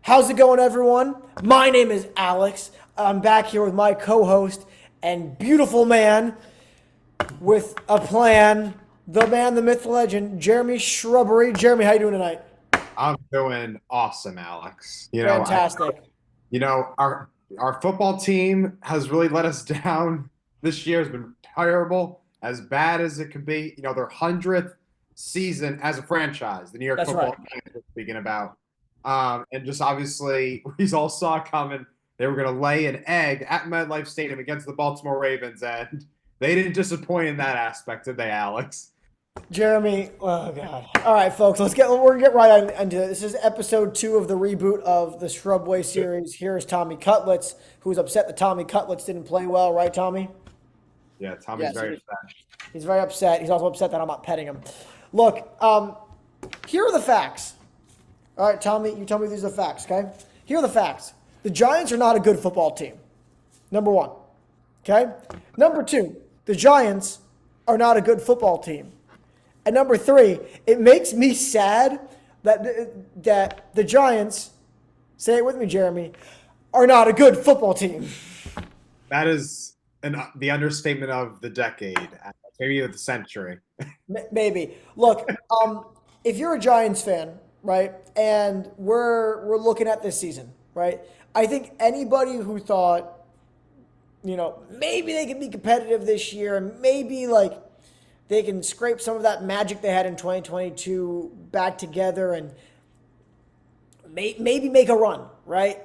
How's it going, everyone? My name is Alex. I'm back here with my co host and beautiful man with a plan, the man, the myth, the legend, Jeremy Shrubbery. Jeremy, how you doing tonight? I'm doing awesome, Alex. Fantastic. Our football team has really let us down this year. Has been terrible, as bad as it could be. Their 100th season as a franchise, the New York That's right. Football Giants we're speaking about. And just obviously, we all saw coming. They were going to lay an egg at MetLife Stadium against the Baltimore Ravens, and they didn't disappoint in that aspect, did they, Alex? Jeremy, oh god. All right, folks, we're gonna get right into it. This is episode 2 of the reboot of the Shrubway series. Here's Tommy Cutlets, who's upset that Tommy Cutlets didn't play well, right, Tommy? Yeah, Tommy's Yes, very upset. he's very upset. He's also upset that I'm not petting him. Look, here are the facts. All right, Tommy, you tell me these are the facts, okay? Here are the facts. The Giants are not a good football team. Number one, okay? Number two, the Giants are not a good football team. And number three, it makes me sad that the Giants, say it with me, Jeremy, are not a good football team. That is the understatement of the decade, maybe of the century. Maybe. Look, if you're a Giants fan, right, and we're looking at this season, right, I think anybody who thought, maybe they can be competitive this year and maybe like they can scrape some of that magic they had in 2022 back together and maybe make a run, right?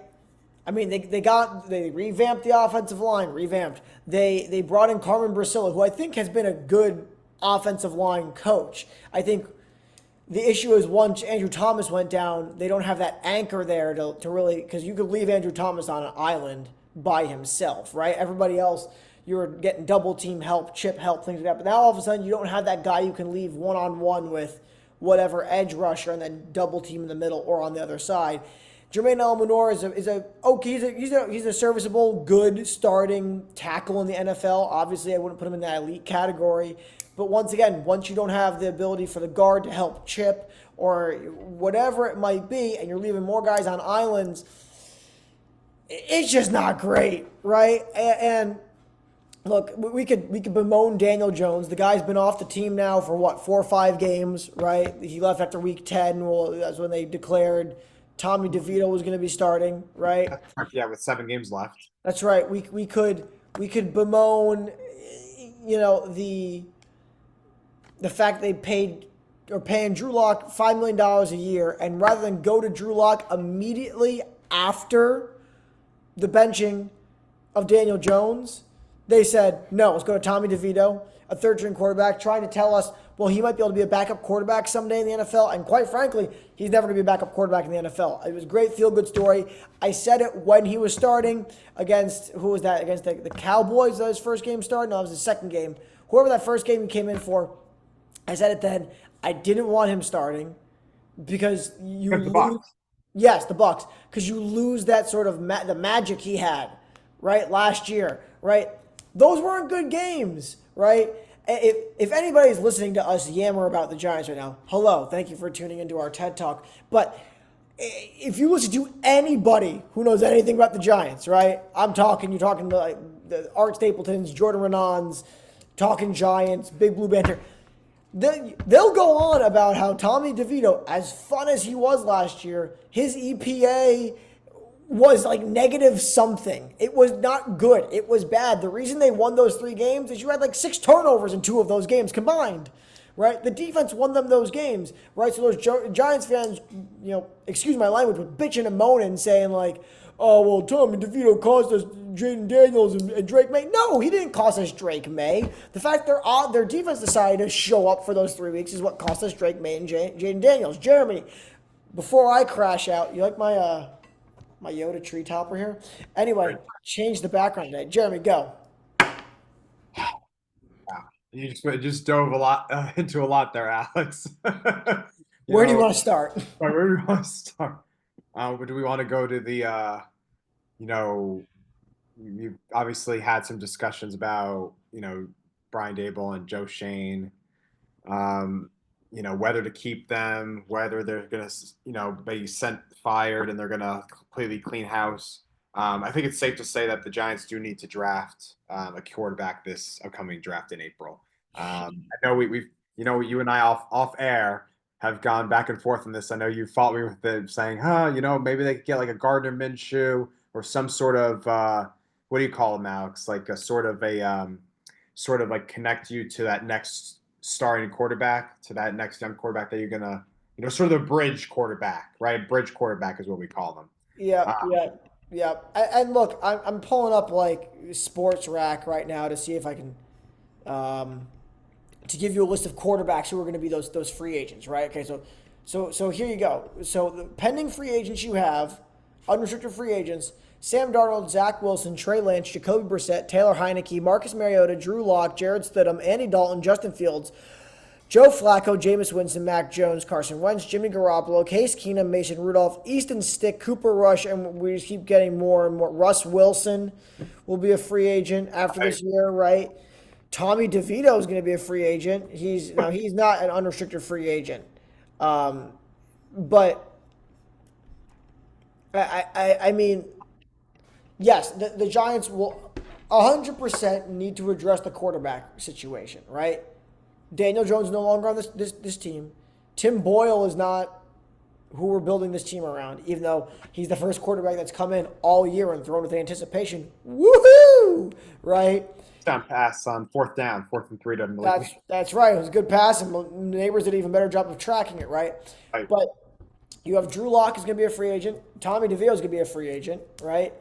I mean, they revamped the offensive line, revamped. They brought in Carmen Bracilla, who I think has been a good offensive line coach. I think the issue is once Andrew Thomas went down, they don't have that anchor there to really, because you could leave Andrew Thomas on an island by himself, right? Everybody else, you're getting double team help, chip help, things like that. But now all of a sudden, you don't have that guy you can leave one on one with whatever edge rusher and then double team in the middle or on the other side. Jermaine Almanor he's a serviceable, good starting tackle in the NFL. Obviously, I wouldn't put him in that elite category. But once again, once you don't have the ability for the guard to help chip or whatever it might be, and you're leaving more guys on islands, it's just not great, right? And look, we could bemoan Daniel Jones. The guy's been off the team now for what, 4 or 5 games, right? He left after week 10. Well, that's when they declared Tommy DeVito was going to be starting, right? Yeah, with 7 games left. That's right. We could bemoan, the fact they paying Drew Lock $5 million a year, and rather than go to Drew Lock immediately after the benching of Daniel Jones, they said, no, let's go to Tommy DeVito, a third string quarterback, trying to tell us, well, he might be able to be a backup quarterback someday in the NFL. And quite frankly, he's never going to be a backup quarterback in the NFL. It was a great feel good story. I said it when he was starting against, who was that? Against the Cowboys, that was his first game starting? No, it was his second game. Whoever that first game he came in for, I said it then. I didn't want him starting because you Against the lose. Bucks. Yes, the Bucks, because you lose that sort of the magic he had, right, last year, right? Those weren't good games, right? If anybody's listening to us yammer about the Giants right now, hello, thank you for tuning into our TED Talk. But if you listen to anybody who knows anything about the Giants, right? You're talking to like the Art Stapletons, Jordan Renons, talking Giants, Big Blue Banter. They'll go on about how Tommy DeVito, as fun as he was last year, his EPA was like negative something. It was not good. It was bad. The reason they won those 3 games is you had like 6 turnovers in 2 of those games combined, right? The defense won them those games, right? So those Giants fans, excuse my language, were bitching and moaning, saying like, oh, well, Tommy DeVito cost us Jaden Daniels and Drake May. No, he didn't cost us Drake May. The fact their defense decided to show up for those 3 weeks is what cost us Drake May and Jaden Daniels. Jeremy, before I crash out, you like my Yoda tree topper here? Anyway, change the background today. Jeremy, go. Wow. You just dove a lot into a lot there, Alex. you Where do you know, want to start? where do we want to start? Do we want to go to you know, you've obviously had some discussions about, Brian Dable and Joe Shane. Um, whether to keep them, whether they're going to, be sent fired and they're going to completely clean house. I think it's safe to say that the Giants do need to draft a quarterback this upcoming draft in April. I know we've, you and I off air have gone back and forth on this. I know you fought me with it, saying, maybe they could get like a Gardner Minshew or some sort of what do you call them, Alex? Like a sort of like connect you to that next starting quarterback, to that next young quarterback that you're gonna, sort of the bridge quarterback, right? Bridge quarterback is what we call them. Yeah, Uh, yeah, yeah. And look, I'm pulling up like Sports Rack right now to see if I can um, to give you a list of quarterbacks who are going to be those free agents, right? Okay, so here you go. So the pending free agents you have, unrestricted free agents: Sam Darnold, Zach Wilson, Trey Lance, Jacoby Brissett, Taylor Heineke, Marcus Mariota, Drew Lock, Jared Stidham, Andy Dalton, Justin Fields, Joe Flacco, Jameis Winston, Mac Jones, Carson Wentz, Jimmy Garoppolo, Case Keenum, Mason Rudolph, Easton Stick, Cooper Rush, and we just keep getting more and more. Russ Wilson will be a free agent after this year, right? Tommy DeVito is going to be a free agent. He's not an unrestricted free agent, but I mean, yes, the Giants will 100% need to address the quarterback situation, right? Daniel Jones is no longer on this team. Tim Boyle is not who we're building this team around, even though he's the first quarterback that's come in all year and thrown with anticipation. Woohoo! Right? Down pass on fourth down, 4th and 3 to Malik. That's right. It was a good pass, and neighbors did an even better job of tracking it, right? Right. But you have Drew Lock is going to be a free agent. Tommy DeVito is going to be a free agent, right?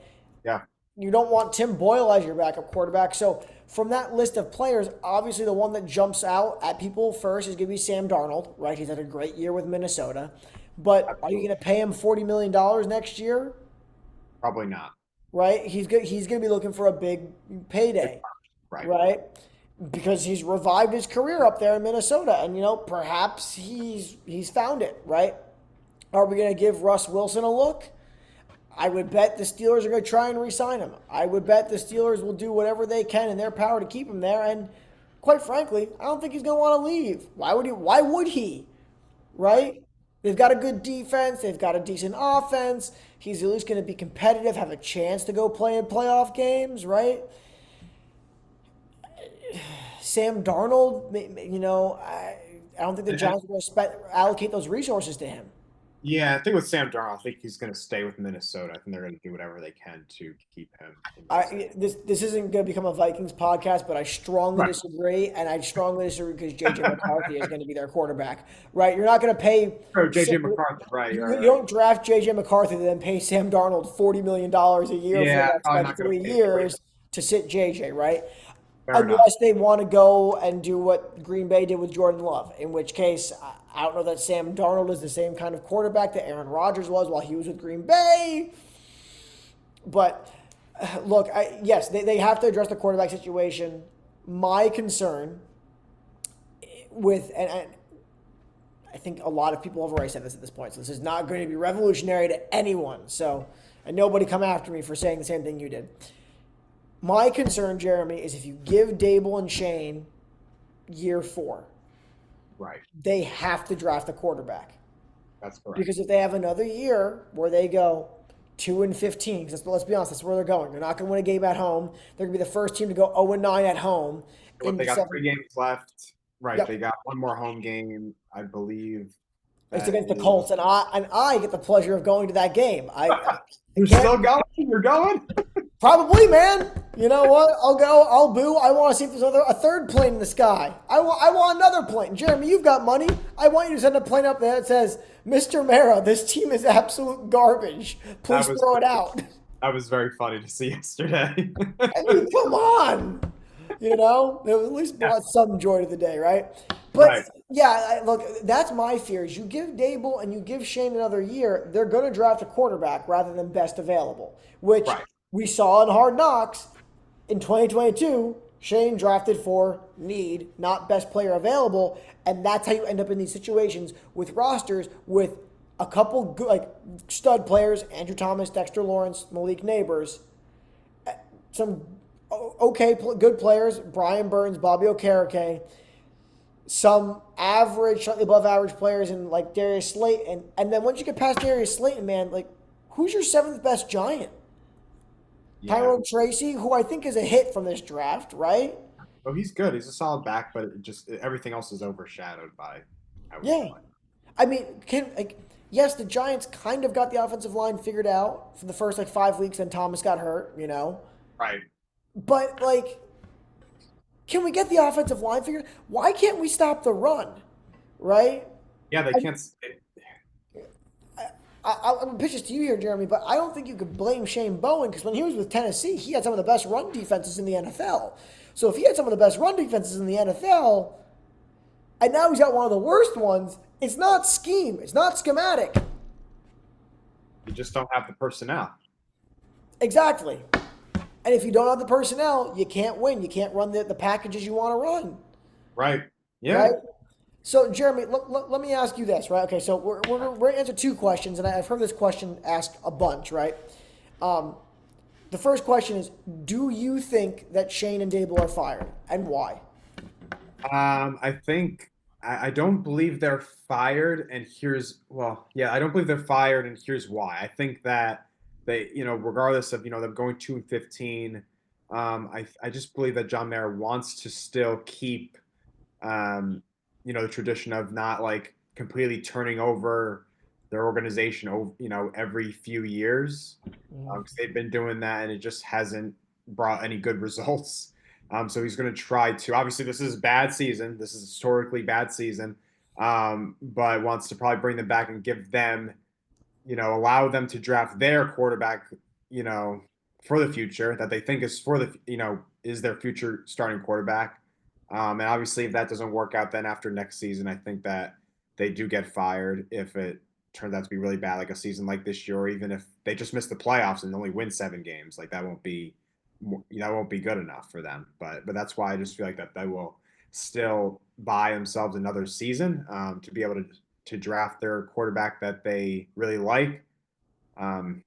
Yeah. You don't want Tim Boyle as your backup quarterback. So from that list of players, obviously the one that jumps out at people first is going to be Sam Darnold, right? He's had a great year with Minnesota. But are you going to pay him $40 million next year? Probably not. Right? He's going to be looking for a big payday, Right. right? Because he's revived his career up there in Minnesota, and perhaps he's found it, right? Are we going to give Russ Wilson a look? I would bet the Steelers are going to try and re-sign him. I would bet the Steelers will do whatever they can in their power to keep him there. And quite frankly, I don't think he's going to want to leave. Why would he? Why would he? Right? They've got a good defense. They've got a decent offense. He's at least going to be competitive, have a chance to go play in playoff games, right? Sam Darnold, I don't think the Giants are going to allocate those resources to him. Yeah, I think with Sam Darnold, I think he's going to stay with Minnesota. I think they're going to do whatever they can to keep him in Minnesota. This isn't going to become a Vikings podcast, but I strongly disagree, and I strongly disagree because J.J. McCarthy is going to be their quarterback, right? You're not going to pay J.J. McCarthy, right? You don't draft J.J. McCarthy and then pay Sam Darnold $40 million a year for the next 3 years to sit J.J., right? Unless they want to go and do what Green Bay did with Jordan Love, in which case I don't know that Sam Darnold is the same kind of quarterback that Aaron Rodgers was while he was with Green Bay. But look, yes, they have to address the quarterback situation. My concern and I think a lot of people have already said this at this point, so this is not going to be revolutionary to anyone. So, and nobody come after me for saying the same thing you did. My concern, Jeremy, is if you give Dable and Shane year 4, right, they have to draft a quarterback. That's correct. Because if they have another year where they go 2-15, because let's be honest, that's where they're going. They're not going to win a game at home. They're going to be the first team to go 0-9 at home. They got 3 games left. Right, Yep. They got one more home game, I believe. It's against the Colts, and I get the pleasure of going to that game. You're still going? You're going? Probably, man. You know what? I'll go. I'll boo. I want to see if there's a third plane in the sky. I want another plane. Jeremy, you've got money. I want you to send a plane up there that says, "Mr. Mara, this team is absolute garbage. Please throw it out." That was very funny to see yesterday. I mean, come on. It at least brought some joy to the day, right? But Right. yeah, look, that's my fear. Is you give Dable and you give Shane another year, they're going to draft a quarterback rather than best available, which Right. we saw in Hard Knocks in 2022. Shane drafted for need, not best player available, and that's how you end up in these situations with rosters with a couple good, stud players: Andrew Thomas, Dexter Lawrence, Malik Neighbors, some good players: Brian Burns, Bobby Okereke. some average, slightly above average players in like Darius Slayton. And then once you get past Darius Slayton, man, like who's your seventh best Giant? Yeah. Tyrone Tracy, who I think is a hit from this draft, right? Oh, he's good. He's a solid back, but everything else is overshadowed by how he's Yeah. playing. I mean, yes, the Giants kind of got the offensive line figured out for the first like 5 weeks, and Thomas got hurt, Right. But like, can we get the offensive line figured? Why can't we stop the run? Right? Yeah, they I, can't. I'm gonna pitch this to you here, Jeremy, but I don't think you could blame Shane Bowen because when he was with Tennessee, he had some of the best run defenses in the NFL. So if he had some of the best run defenses in the NFL, and now he's got one of the worst ones, it's not scheme, it's not schematic. You just don't have the personnel. Exactly. And if you don't have the personnel, you can't win. You can't run the packages you want to run. Right. Yeah. Right? So, Jeremy, let me ask you this, right? Okay, so we're going to answer two questions, and I've heard this question asked a bunch, right? The first question is, do you think that Shane and Dable are fired, and why? I think I don't believe they're fired, and yeah, I don't believe they're fired, and here's why. I think that they, regardless of them going 2-15, I just believe that John Mara wants to still keep, the tradition of not like completely turning over their organization over, every few years, because they've been doing that, and it just hasn't brought any good results. So he's going to try to. Obviously, this is a bad season. This is a historically bad season, but wants to probably bring them back and give them, allow them to draft their quarterback, for the future that they think is is their future starting quarterback. And obviously, if that doesn't work out, then after next season, I think that they do get fired if it turns out to be really bad, like a season like this year, or even if they just miss the playoffs and only win 7 games, like that won't be good enough for them. But that's why I just feel like that they will still buy themselves another season, to be able to draft their quarterback that they really like. Um,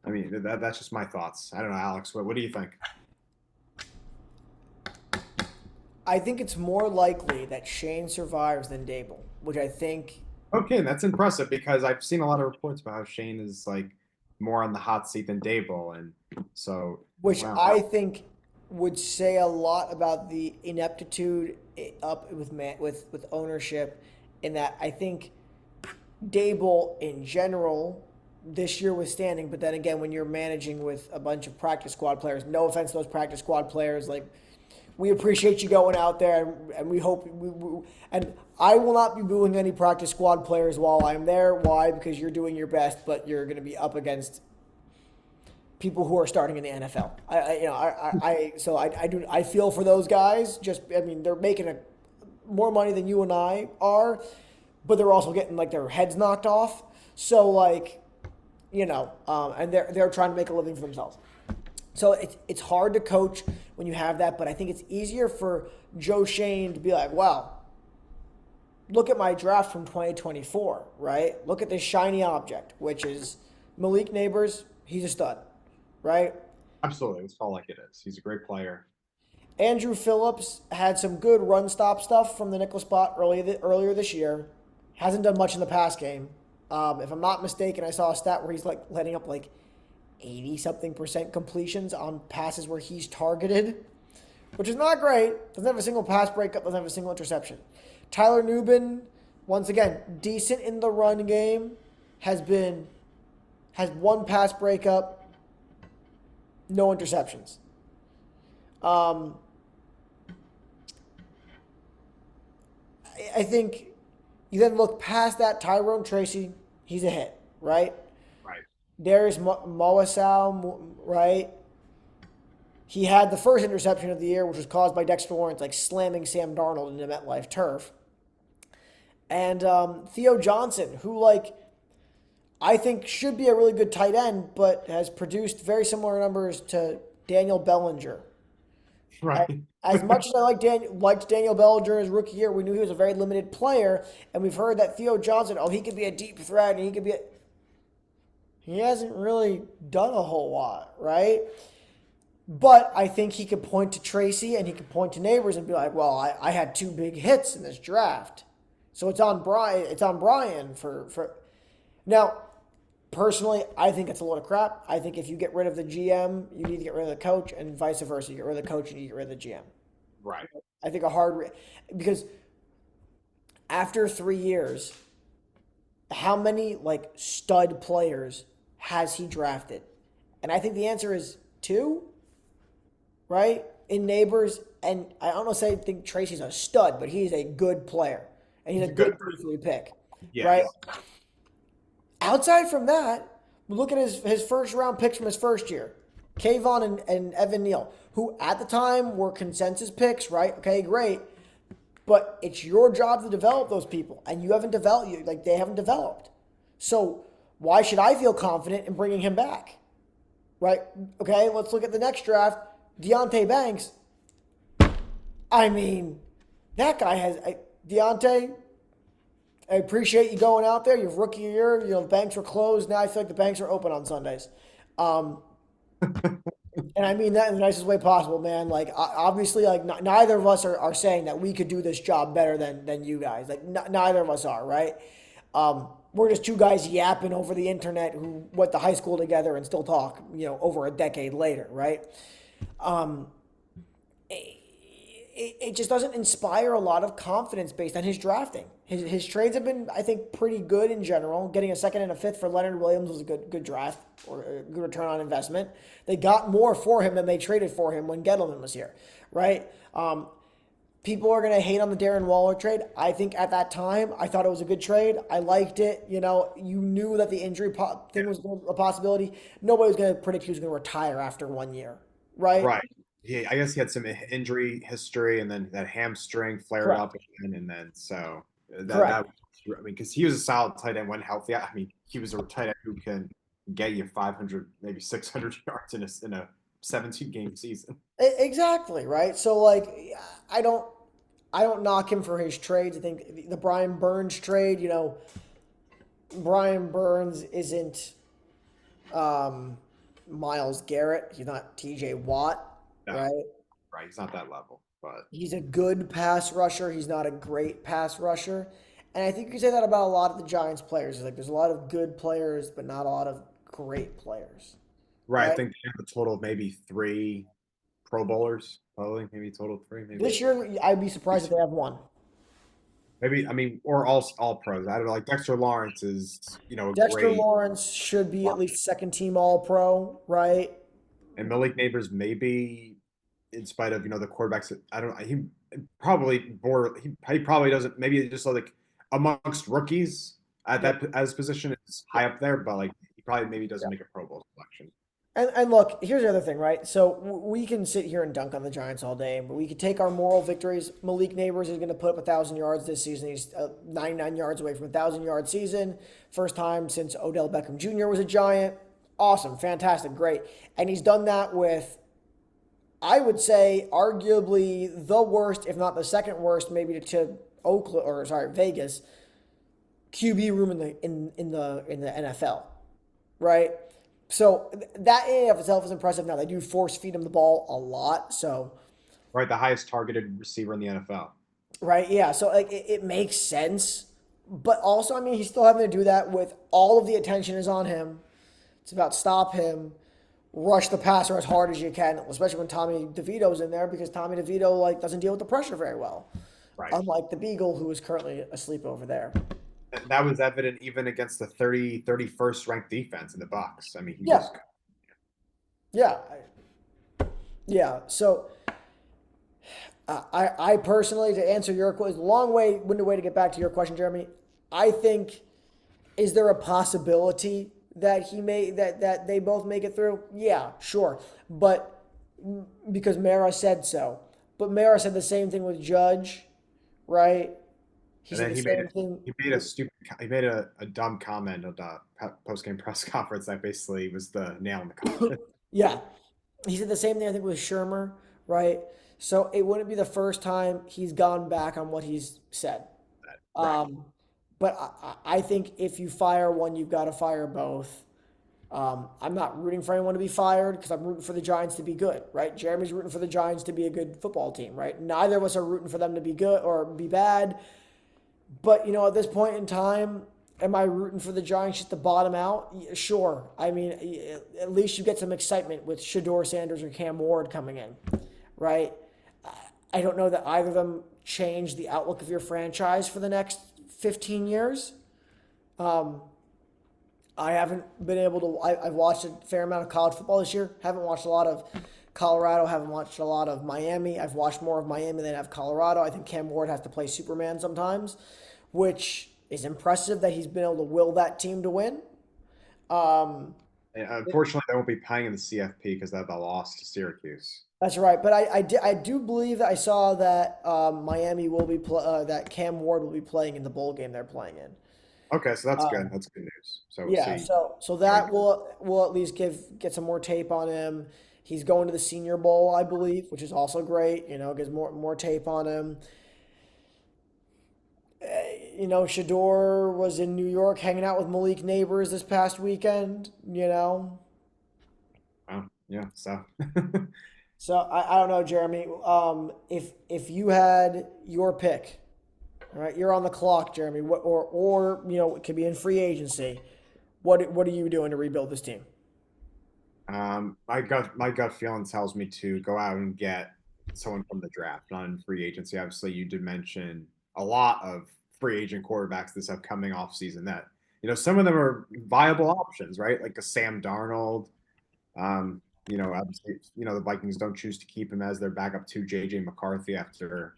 I mean, that's just my thoughts. I don't know, Alex. What do you think? I think it's more likely that Shane survives than Dable, which I think, Okay, that's impressive because I've seen a lot of reports about how Shane is like more on the hot seat than Dable, and so which wow. I think would say a lot about the ineptitude up with ownership, in that I think Dable in general this year was standing, but then again, when you're managing with a bunch of practice squad players, no offense to those practice squad players, like we appreciate you going out there, and we hope and I will not be booing any practice squad players while I'm there. Why? Because you're doing your best, but you're going to be up against people who are starting in the NFL. I feel for those guys. I mean, they're making more money than you and I are, but they're also getting like their heads knocked off. So like, and they're trying to make a living for themselves. So it's hard to coach when you have that, but I think it's easier for Joe Shane to be like, wow, look at my draft from 2024, right? Look at this shiny object, which is Malik Neighbors. He's a stud, right? Absolutely, let's call it like it is. He's a great player. Andrew Phillips had some good run stop stuff from the nickel spot earlier this year. Hasn't done much in the pass game. If I'm not mistaken, I saw a stat where he's like letting up like 80-something% completions on passes where he's targeted, which is not great. Doesn't have a single pass breakup, doesn't have a single interception. Tyler Nubin, once again, decent in the run game, has one pass breakup, no interceptions. I think you then look past that. Tyrone Tracy, he's a hit, right? Right. Darius Moasau, right? He had the first interception of the year, which was caused by Dexter Lawrence, like slamming Sam Darnold into MetLife turf. And Theo Johnson, who like I think should be a really good tight end, but has produced very similar numbers to Daniel Bellinger. Right. As much as I liked Daniel Bellinger his rookie year, we knew he was a very limited player, and we've heard that Theo Johnson, he could be a deep threat, and he hasn't really done a whole lot, right? But I think he could point to Tracy and he could point to neighbors and be like, well, I had two big hits in this draft. So it's on Brian. It's on Brian for now. Personally, I think it's a load of crap. I think if you get rid of the GM, you need to get rid of the coach, and vice versa. You get rid of the coach, and you get rid of the GM. Right. I think because after 3 years, how many like stud players has he drafted? And I think the answer is two, right? In neighbors, and I don't say I think Tracy's a stud, but he's a good player, and he's a Good. good 3 pick, right? Yes. Outside from that, look at his first round picks from his first year. Kayvon and Evan Neal, who at the time were consensus picks, right? Okay, great. But it's your job to develop those people. And you haven't developed like they haven't developed. So why should I feel confident in bringing him back? Right? Okay, let's look at the next draft. Deontay Banks. I mean, that guy has Deontay. I appreciate you going out there. Your rookie year, the banks were closed. Now I feel like the banks are open on Sundays. Um, and I mean that in the nicest way possible, man. Like, obviously, like, neither of us are saying that we could do this job better than you guys. Like, neither of us are, right? We're just two guys yapping over the internet who went to high school together and still talk, over a decade later, right? Um, it just doesn't inspire a lot of confidence based on his drafting. His trades have been, I think, pretty good in general. Getting a second and a fifth for Leonard Williams was a good draft or a good return on investment. They got more for him than they traded for him when Gettleman was here, right? People are going to hate on the Darren Waller trade. I think at that time, I thought it was a good trade. I liked it. You knew that the injury thing was a possibility. Nobody was going to predict he was going to retire after 1 year, right? Right. Yeah, I guess he had some injury history, and then that hamstring flared Correct. up again, and then so Correct. I mean, because he was a solid tight end when healthy. I mean, he was a tight end who can get you 500, maybe 600 yards in a 17 game season. Exactly, right? So like I don't I don't knock him for his trades. I think the Brian Burns trade, Brian Burns isn't Miles Garrett. He's not TJ Watt, No, right? right. He's not that level, but He's a good pass rusher. He's not a great pass rusher. And I think you can say that about a lot of the Giants players. Like there's a lot of good players, but not a lot of great players. right. I Right? think they have a total of maybe three Pro Bowlers, probably maybe total of three, maybe. This year I'd be surprised if they have one. Maybe I mean, or all pros. I don't know. Like Dexter Lawrence is, a Dexter great, Lawrence should be at least second team all pro, right? and Malik Neighbors maybe, in spite of the quarterbacks. I don't know. He probably border. He probably doesn't. Maybe just like amongst rookies at Yeah. that as position is high up there, but like he probably maybe doesn't make a Pro Bowl selection. And look, here's the other thing, right? So we can sit here and dunk on the Giants all day, but we could take our moral victories. Malik Neighbors is going to put up 1,000 yards this season. He's 99 yards away from 1,000 yard season. First time since Odell Beckham Jr. was a Giant. Awesome, fantastic, great. And he's done that with, I would say, arguably the worst, if not the second worst, maybe to Oakland or sorry Vegas QB room in the NFL, right? So that in and of itself is impressive. Now they do force feed him the ball a lot, so Right, the highest targeted receiver in the NFL. right, yeah. So like it makes sense, but also I mean he's still having to do that with all of the attention is on him. It's about stop him, rush the passer as hard as you can, especially when Tommy DeVito's in there because Tommy DeVito like doesn't deal with the pressure very well, Right. unlike the Beagle who is currently asleep over there. And that was evident even against the 31st ranked defense in the Bucks. I mean, he Yeah, just yeah, yeah. So I personally, to answer your question, winded way to get back to your question, Jeremy. I think, is there a possibility that that they both make it through? Yeah, sure, but because Mara said so. But Mara said the same thing with Judge, right? He and said then the same thing. he made a dumb comment on the post game press conference that basically was the nail in the coffin. Yeah, he said the same thing. I think with Shermer, right? So it wouldn't be the first time he's gone back on what he's said. Right. Um, but I think if you fire one, you've got to fire both. I'm not rooting for anyone to be fired because I'm rooting for the Giants to be good, right? Jeremy's rooting for the Giants to be a good football team, right? Neither of us are rooting for them to be good or be bad. But, at this point in time, am I rooting for the Giants just to bottom out? Sure. I mean, at least you get some excitement with Shador Sanders or Cam Ward coming in, right? I don't know that either of them change the outlook of your franchise for the next 15 years. I haven't been able to. I've watched a fair amount of college football this year. Haven't watched a lot of Colorado. Haven't watched a lot of Miami. I've watched more of Miami than I have Colorado. I think Cam Ward has to play Superman sometimes, which is impressive that he's been able to will that team to win. And unfortunately, they won't be playing in the CFP because they have the loss to Syracuse. That's right, but I do believe that I saw that Miami will be that Cam Ward will be playing in the bowl game they're playing in. Okay, so that's good. That's good news. So we'll Yeah, see. so that will at least get some more tape on him. He's going to the Senior Bowl, I believe, which is also great. Gives more tape on him. Shador was in New York hanging out with Malik Neighbors this past weekend. Oh, yeah. So So I don't know, Jeremy. If you had your pick, all right, you're on the clock, Jeremy. Or it could be in free agency. What are you doing to rebuild this team? my gut feeling tells me to go out and get someone from the draft, not in free agency. Obviously, you did mention a lot of free agent quarterbacks this upcoming offseason that, some of them are viable options, right? Like a Sam Darnold. Obviously, the Vikings don't choose to keep him as their backup to JJ McCarthy after,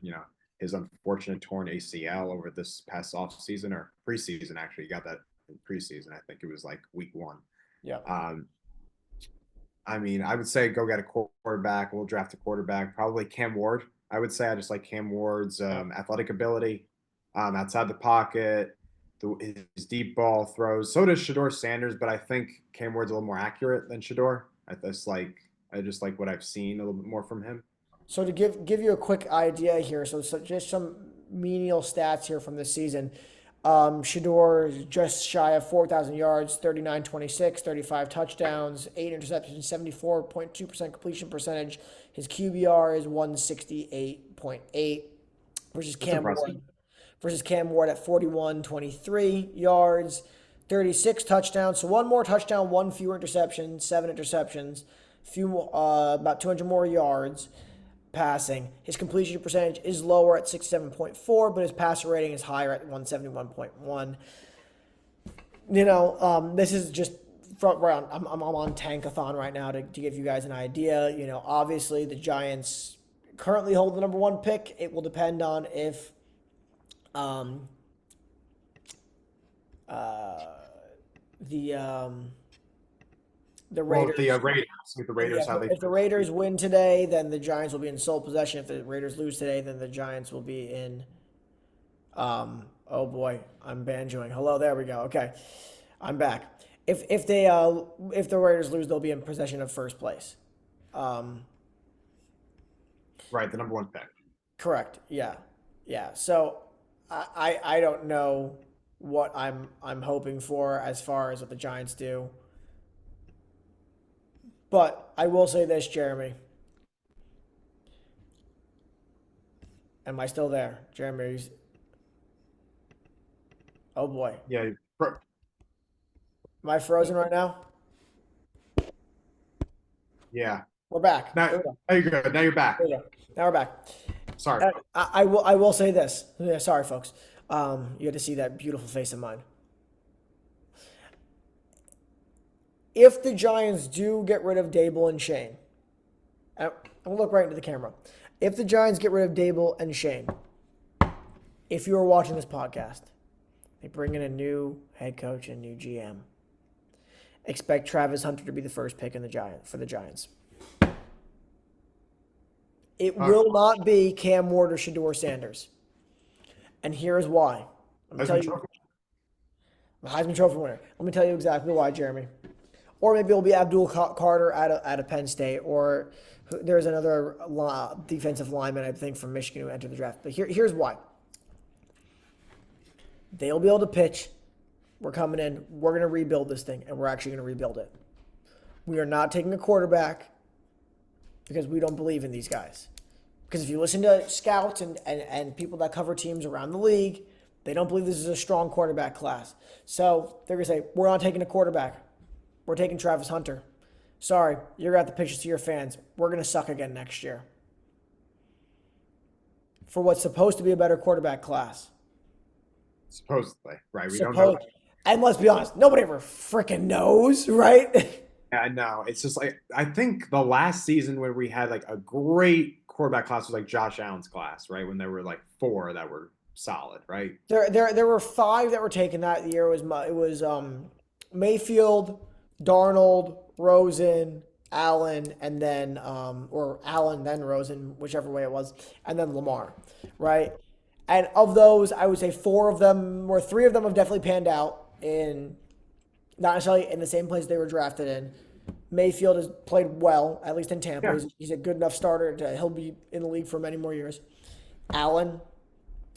his unfortunate torn ACL over this past offseason or preseason. Actually, he got that in preseason. I think it was like week 1. Yeah. I mean, I would say go get a quarterback. We'll draft a quarterback, probably Cam Ward. I would say I just like Cam Ward's athletic ability, outside the pocket, his deep ball throws. So does Shador Sanders, but I think Cam Ward's a little more accurate than Shador. I just like what I've seen a little bit more from him. So to give you a quick idea here, so just some menial stats here from this season. Shador is just shy of 4,000 yards, 39-26, 35 touchdowns, 8 interceptions, 74.2% completion percentage. His QBR is 168.8 versus Cam Ward at 41-23 yards, 36 touchdowns. So one more touchdown, one fewer interception, 7 interceptions, about 200 more yards passing. His completion percentage is lower at 67.4, but his passer rating is higher at 171.1. This is just front round. I'm on Tankathon right now to give you guys an idea. Obviously the Giants currently hold the number 1 pick. It will depend on if the Raiders. The Raiders, if the Raiders win today, then the Giants will be in sole possession. If the Raiders lose today, then the Giants will be in. Oh boy, I'm banjoing. Hello, there we go. Okay, I'm back. If the Raiders lose, they'll be in possession of first place. Right, the number 1 pick. Correct. Yeah. So I don't know what I'm hoping for as far as what the Giants do. But I will say this, Jeremy. Am I still there? Jeremy? Oh boy. Yeah. Am I frozen right now? Yeah. We're back. Now you're good. Now you're back. There we go. Now we're back. Sorry. I will say this. Yeah, sorry, folks. You had to see that beautiful face of mine. If the Giants do get rid of Dable and Shane, I'll look right into the camera. If the Giants get rid of Dable and Shane, if you are watching this podcast, they bring in a new head coach and new GM. Expect Travis Hunter to be the first pick for the Giants. It will not be Cam Ward or Shador Sanders. And here's why. Heisman Trophy winner. Let me tell you exactly why, Jeremy. Or maybe it'll be Abdul Carter out of Penn State, or there's another defensive lineman, I think, from Michigan who entered the draft. But here's why. They'll be able to pitch. We're coming in. We're going to rebuild this thing, and we're actually going to rebuild it. We are not taking a quarterback because we don't believe in these guys. Because if you listen to scouts and people that cover teams around the league, they don't believe this is a strong quarterback class. So they're going to say, we're not taking a quarterback. We're taking Travis Hunter. Sorry, you're going to have to pitch it to your fans. We're going to suck again next year. For what's supposed to be a better quarterback class. Supposedly, right? We don't know. And let's be honest, nobody ever freaking knows, right? Yeah, no, it's just like I think the last season where we had like a great quarterback class was like Josh Allen's class, right? When there were like 4 that were solid, right? There were 5 that were taken that year. It was Mayfield, Darnold, Rosen, Allen, and then or Allen then Rosen, whichever way it was, and then Lamar, right? And of those, I would say 4 of them or 3 of them have definitely panned out in not necessarily in the same place they were drafted in. Mayfield has played well, at least in Tampa. Yeah. He's a good enough starter he'll be in the league for many more years. Allen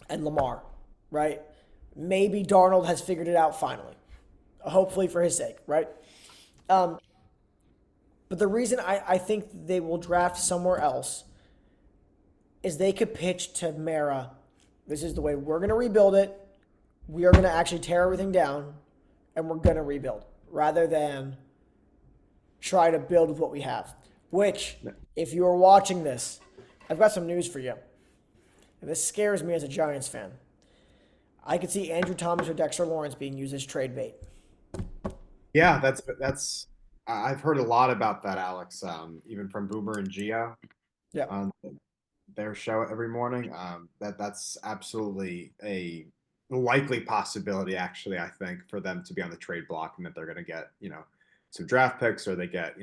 and Lamar, right? Maybe Darnold has figured it out finally, hopefully for his sake, right? But the reason I think they will draft somewhere else is they could pitch to Mara, this is the way we're going to rebuild it. We are going to actually tear everything down, and we're going to rebuild, rather than try to build with what we have. Which, if you are watching this, I've got some news for you. And this scares me as a Giants fan. I could see Andrew Thomas or Dexter Lawrence being used as trade bait. Yeah, that's. I've heard a lot about that, Alex. Even from Boomer and Gio Yeah. on their show every morning. That's absolutely a likely possibility. Actually, I think for them to be on the trade block and that they're going to get some draft picks or they get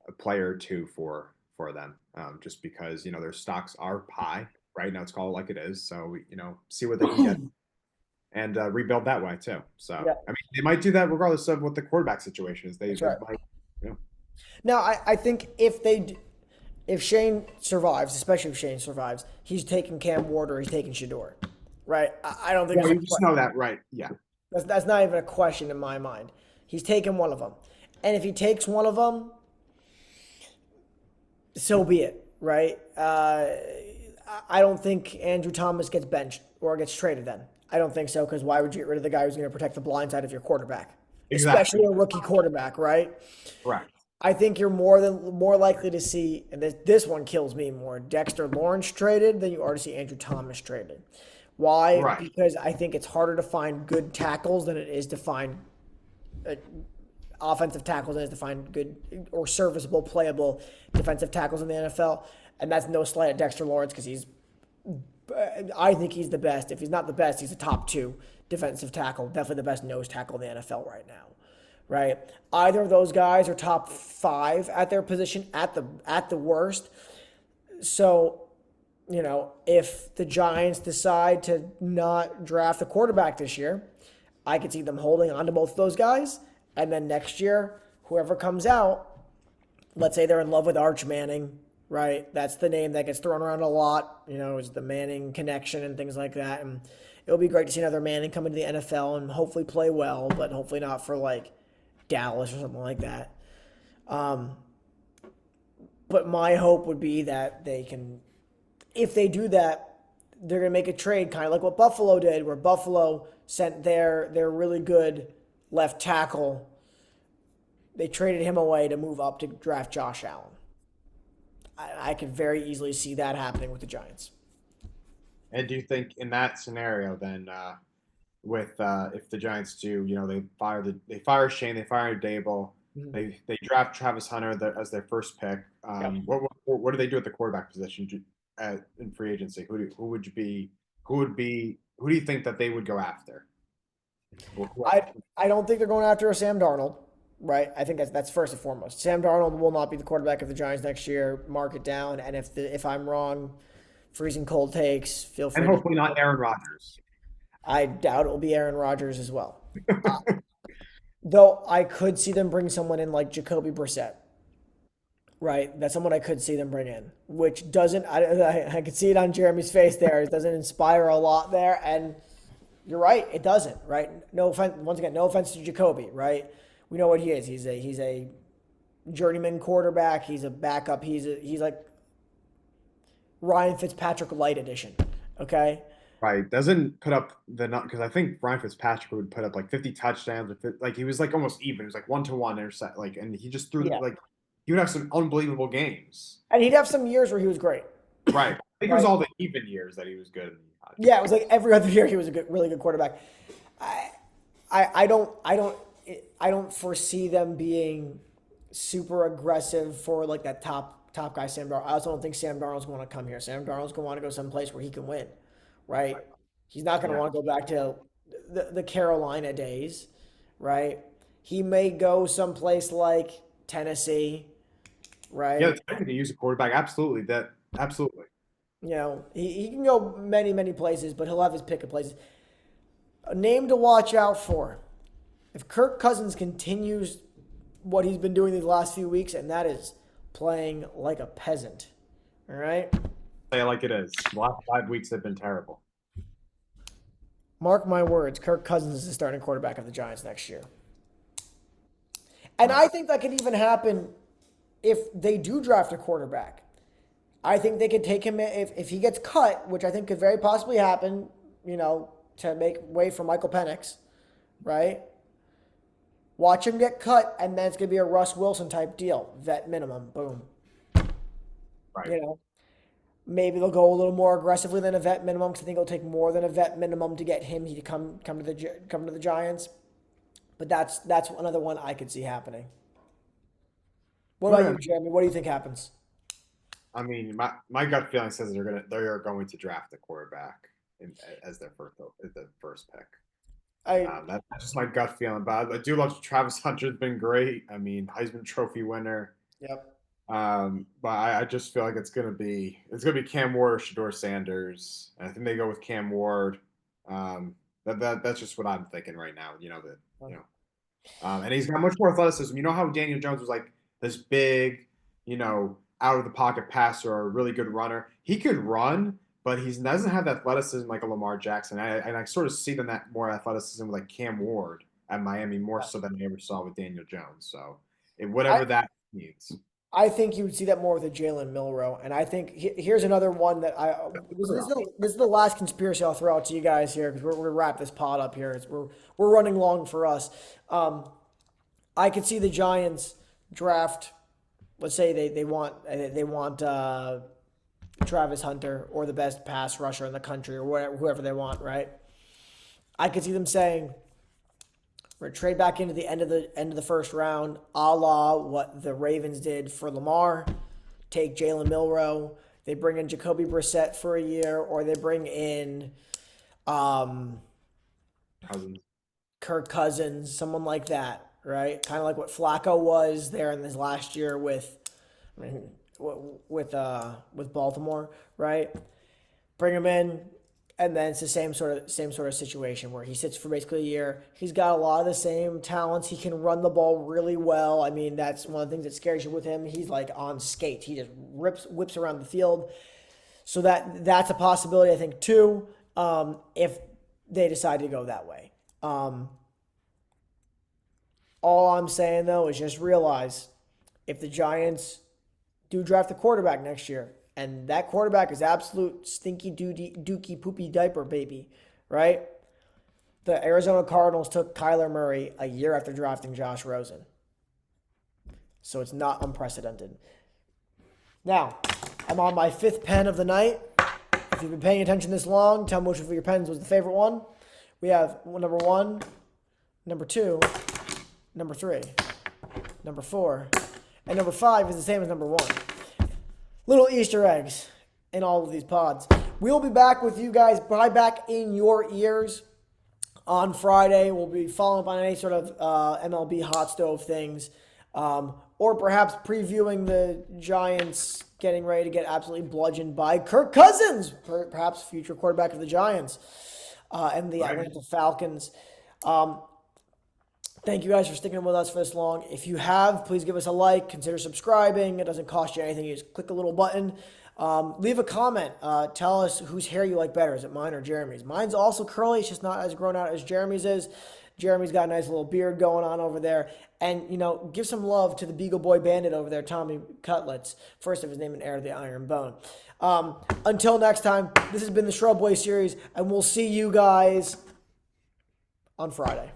a player or 2 for them. Just because their stocks are high right now. It's called like it is. So see what they can get. And rebuild that way too. So Yeah. I mean, they might do that regardless of what the quarterback situation is. They right. might, Now, I think if Shane survives, especially if Shane survives, he's taking Cam Ward or he's taking Shador, right? I don't think yeah, you just know that, right? Yeah. that's not even a question in my mind. He's taking one of them, and if he takes one of them, so be it, right? I don't think Andrew Thomas gets benched or gets traded then. I don't think so, because why would you get rid of the guy who's going to protect the blind side of your quarterback? Exactly. Especially a rookie quarterback, right? Correct. I think you're more likely to see, and this one kills me more, Dexter Lawrence traded than you are to see Andrew Thomas traded. Why? Right. Because I think it's harder to find good tackles than it is to find offensive tackles than it is to find good or serviceable, playable defensive tackles in the NFL. And that's no slight at Dexter Lawrence, because I think he's the best. If he's not the best, he's a top 2 defensive tackle, definitely the best nose tackle in the NFL right now, right? Either of those guys are top 5 at their position at the worst. So, if the Giants decide to not draft a quarterback this year, I could see them holding on to both of those guys, and then next year, whoever comes out, let's say they're in love with Arch Manning, right? That's the name that gets thrown around a lot, is the Manning connection and things like that. And it'll be great to see another Manning come into the NFL and hopefully play well, but hopefully not for like Dallas or something like that. But my hope would be that they can, if they do that, they're going to make a trade kind of like what Buffalo did, where Buffalo sent their really good left tackle. They traded him away to move up to draft Josh Allen. I could very easily see that happening with the Giants. And do you think in that scenario then, with if the Giants do, they fire Shane, they fire Dable, they draft Travis Hunter as their first pick. What do they do at the quarterback position in free agency? Who do you think that they would go after? I don't think they're going after a Sam Darnold. Right, I think that's first and foremost. Sam Darnold will not be the quarterback of the Giants next year. Mark it down, and if I'm wrong, freezing cold takes. Feel free. And hopefully not Aaron Rodgers. I doubt it will be Aaron Rodgers as well. Though I could see them bring someone in like Jacoby Brissett. Right, that's someone I could see them bring in, which doesn't. I could see it on Jeremy's face there. It doesn't inspire a lot there, and you're right, it doesn't. Right, no offense. Once again, no offense to Jacoby. Right. We know what he is. He's a journeyman quarterback. He's a backup. He's like Ryan Fitzpatrick light edition. Okay. Right. Doesn't put up the because I think Ryan Fitzpatrick would put up like 50 touchdowns. Like he was like almost even. It was like 1-to-1 intercept. Like, and he just threw Yeah. like he would have some unbelievable games. And he'd have some years where he was great. Right. I think it was all the even years that he was good. Yeah, it was like every other year he was a really good quarterback. I don't foresee them being super aggressive for like that top guy Sam Darnold. I also don't think Sam Darnold's going to come here. Sam Darnold's going to want to go someplace where he can win, right? He's not going to Yeah. want to go back to the Carolina days, right? He may go someplace like Tennessee, right? Yeah, they can use a quarterback. Absolutely. Absolutely. You know, he can go many places, but he'll have his pick of places. A name to watch out for. If Kirk Cousins continues what he's been doing these last few weeks, and that is playing like a peasant. All right? Say it like it is. The last 5 weeks have been terrible. Mark my words, Kirk Cousins is the starting quarterback of the Giants next year. And I think that could even happen if they do draft a quarterback. I think they could take him if he gets cut, which I think could very possibly happen, you know, to make way for Michael Penix, right? Watch him get cut, and then it's going to be a Russ Wilson type deal. Vet minimum. Boom. Right. You know, maybe they'll go a little more aggressively than a vet minimum because I think it'll take more than a vet minimum to get him to come to the Giants. But that's another one I could see happening. What about you, Jeremy? What do you think happens? I mean, my gut feeling says they are going to draft a quarterback as their first pick. That's just my gut feeling. But I do love Travis Hunter's been great. I mean, Heisman Trophy winner. Yep. But I just feel like it's gonna be Cam Ward or Shedeur Sanders. And I think they go with Cam Ward. That's just what I'm thinking right now. And he's got much more athleticism. You know how Daniel Jones was like this big, out of the pocket passer or a really good runner. He could run, but he doesn't have the athleticism like a Lamar Jackson. I sort of see that more athleticism with like Cam Ward at Miami more so than I ever saw with Daniel Jones. So whatever that means. I think you would see that more with a Jalen Milroe, and I think here's another one that this is the last conspiracy I'll throw out to you guys here because we're gonna wrap this pod up here. We're running long for us. I could see the Giants draft. Let's say they want Travis Hunter or the best pass rusher in the country or whoever they want, right? I could see them saying, we're going to trade back into the end of the first round, a la what the Ravens did for Lamar. Take Jalen Milroe. They bring in Jacoby Brissett for a year, or they bring in Kirk Cousins, someone like that, right? Kind of like what Flacco was there in this last year with Baltimore, right? Bring him in. And then it's the same sort of situation where he sits for basically a year. He's got a lot of the same talents. He can run the ball really well. I mean, that's one of the things that scares you with him. He's like on skates. He just whips around the field. So that's a possibility, I think, too, if they decide to go that way. All I'm saying, though, is just realize if the Giants do draft a quarterback next year, and that quarterback is absolute stinky dookie poopy diaper baby, right? The Arizona Cardinals took Kyler Murray a year after drafting Josh Rosen. So it's not unprecedented. Now, I'm on my fifth pen of the night. If you've been paying attention this long, tell me which of your pens was the favorite one. We have number 1, number 2, number 3, number 4, and number 5 is the same as number 1. Little Easter eggs in all of these pods. We'll be back with you guys, probably back in your ears on Friday. We'll be following up on any sort of MLB hot stove things, or perhaps previewing the Giants getting ready to get absolutely bludgeoned by Kirk Cousins, perhaps future quarterback of the Giants and the Atlanta Falcons. Thank you guys for sticking with us for this long. If you have, please give us a like. Consider subscribing. It doesn't cost you anything. You just click a little button. Leave a comment. Tell us whose hair you like better. Is it mine or Jeremy's? Mine's also curly. It's just not as grown out as Jeremy's is. Jeremy's got a nice little beard going on over there. And, give some love to the Beagle Boy Bandit over there, Tommy Cutlets, first of his name and heir to the Iron Bone. Until next time, this has been the Shrub Boy series, and we'll see you guys on Friday.